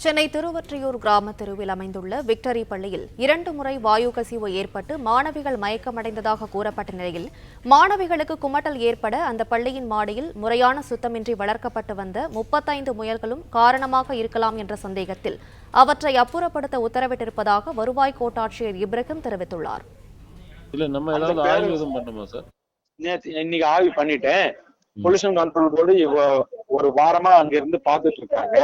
சென்னை திருவொற்றியூர் கிராம தெருவில் அமைந்துள்ள விக்டரி பள்ளியில் 2 முறை வாயு கசிவு ஏற்பட்டு மாணவிகள் மயக்கமடைந்ததாக கூறப்பட்ட நிலையில் மாணவிகளுக்கு குமட்டல் ஏற்பட அந்த பள்ளியின் மாடியில் முறையான சுத்தமின்றி வளர்க்கப்பட்டு வந்த 35 முயல்களும் காரணமாக இருக்கலாம் என்ற சந்தேகத்தில் அவற்றை அப்புறப்படுத்த உத்தரவிட்டிருப்பதாக வருவாய் கோட்டாட்சியர் இப்ராஹிம் தெரிவித்துள்ளார். இன்னைக்கு ஆய்வு பண்ணிட்டேன். பொல்யூஷன் கண்ட்ரோல் போர்டு ஒரு வாரமா அங்க இருந்து பாத்துட்டு இருக்காங்க.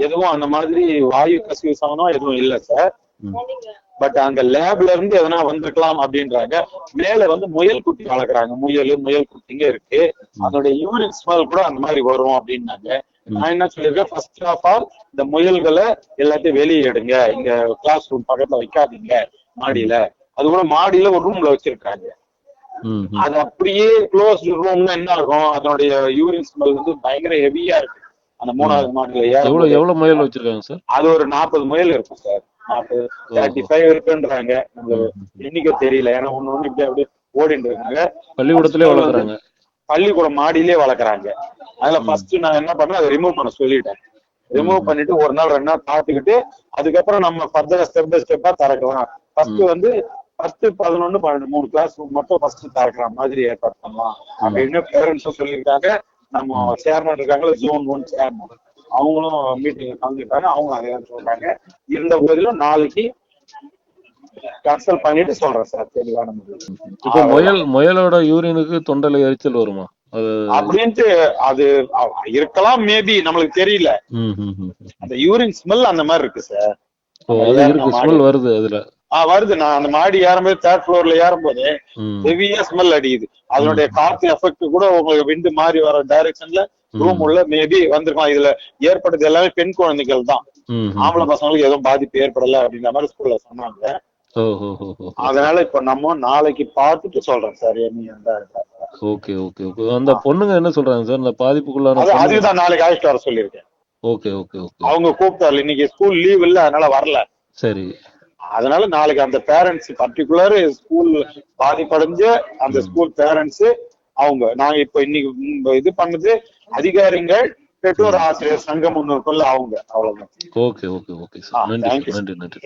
எதுவும் அந்த மாதிரி வாயு கசிவு சமனம் எதுவும் இல்ல சார். பட் அங்க லேப்ல இருந்து எதனா வந்திருக்கலாம் அப்படின்றாங்க. மேல வந்து முயல் குட்டி வளர்க்குறாங்க. முயல் குட்டிங்க இருக்கு. அதோட யூரின் ஸ்மெல் கூட அந்த மாதிரி வரும் அப்படின்னாங்க. நான் என்ன சொல்லியிருக்கேன், ஃபர்ஸ்ட் ஆஃப் ஆல் இந்த முயல்களை எல்லாத்தையும் வெளியே எடுங்க, இங்க கிளாஸ் ரூம் பக்கத்துல வைக்காதீங்க, மாடியில. அது கூட மாடியில ஒரு ரூம்ல வச்சிருக்காங்க. அது அப்படியே க்ளோஸ் ரூம்னா என்ன ஆகும், அதனுடைய யூரின் ஸ்மெல் வந்து பயங்கர ஹெவியா இருக்கு. அந்த 3வது மாடியில எவ்வளவு முயல் வச்சிருக்காங்க சார்? அது ஒரு 40 முயல் இருக்கும் சார். 35 இருக்குன்றாங்க. எண்ணிக்கை தெரியல, ஏன்னா ஒண்ணு இப்படி அப்படியே ஓடிட்டு இருக்காங்க. பள்ளிக்கூடத்திலே வளர்க்குறாங்க, பள்ளிக்கூட மாடியிலே வளர்க்குறாங்க. அதுல ஃபர்ஸ்ட் நான் என்ன பண்ணேன், அதை ரிமூவ் பண்ண சொல்லிட்டேன். ரிமூவ் பண்ணிட்டு 1 நாள் 2 நாள் பார்த்துக்கிட்டு அதுக்கப்புறம் நம்ம ஃபர்தரா ஸ்டெப் பை ஸ்டெப்பா திறக்கலாம். ஃபர்ஸ்ட் வந்து 10, 11, 12 3 கிளாஸ் ரூம் மட்டும் ஃபர்ஸ்ட் திறக்கிற மாதிரி ஏற்பாடு பண்ணலாம் அப்படின்னு பேரண்ட்ஸும் சொல்லியிருக்காங்க. நம்ம சேர்மன் இருக்காங்களா, Zone 1 சேர்மன், அவங்களும் மீட்டிங் கலந்துட்டாங்க. அவங்களும் அதே சொல்றாங்க. இருந்த போதிலும் நாளைக்கு கன்சல்ட் பண்ணிட்டு சொல்றேன் சார் தெளிவான முறையில். இப்போ முயலோட யூரினுக்கு தொண்டல எரிச்சல் வருமா அப்படின்ட்டு அது இருக்கலாம், மேபி, நம்மளுக்கு தெரியல. அந்த யூரின் ஸ்மெல் அந்த மாதிரி இருக்கு சார். வருது அதுல வருது. நான் அந்த மாடி ஏறும்போது 3rd ஃப்ளோர்ல ஏறும்போது ஹெவியா ஸ்மெல் அடிக்குது. அதனுடைய காத்து எஃபெக்ட் கூட உங்களுக்கு விண்டு மாறி வர டைரக்ஷன்ல ரூம் உள்ள மேபி வந்திருக்கலாம். இதுல ஏற்பட்டது எல்லாமே பெண் குழந்தைகள் தான். ஆம்பளை பசங்களுக்கு எதுவும் பாதிப்பு ஏற்படல அப்படின்ற மாதிரி ஸ்கூல்ல சொன்னாங்க. அதனால இப்ப நம்ம நாளைக்கு பார்த்துட்டு சொல்றேன் சார். Okay okay okay. அந்த பொண்ணுங்க என்ன சொல்றாங்க சார், அந்த பாதிப்புக்குள்ளான? அதுதான் நாளைக்கு அழைச்சிட்டு வர சொல்லியிருக்கேன். Okay okay okay. அவங்க கூப்பிட்டாரு. இன்னைக்கு ஸ்கூல் லீவ் இல்ல, அதனால வரல. சரி. அதனால நாளைக்கு அந்த பேரண்ட்ஸ், பர்டிகுலர் ஸ்கூல் பாதிப்படைஞ்ச அந்த ஸ்கூல் பேரண்ட்ஸ், அவங்க நாங்க இப்ப இன்னைக்கு இது பண்ணது அதிகாரிகள், பெற்றோர் ஆசிரியர் சங்கம் ஒண்ணு இருக்குல்ல, அவங்க. அவ்வளவுதான். Okay okay okay sir. நன்றி நன்றி நன்றி.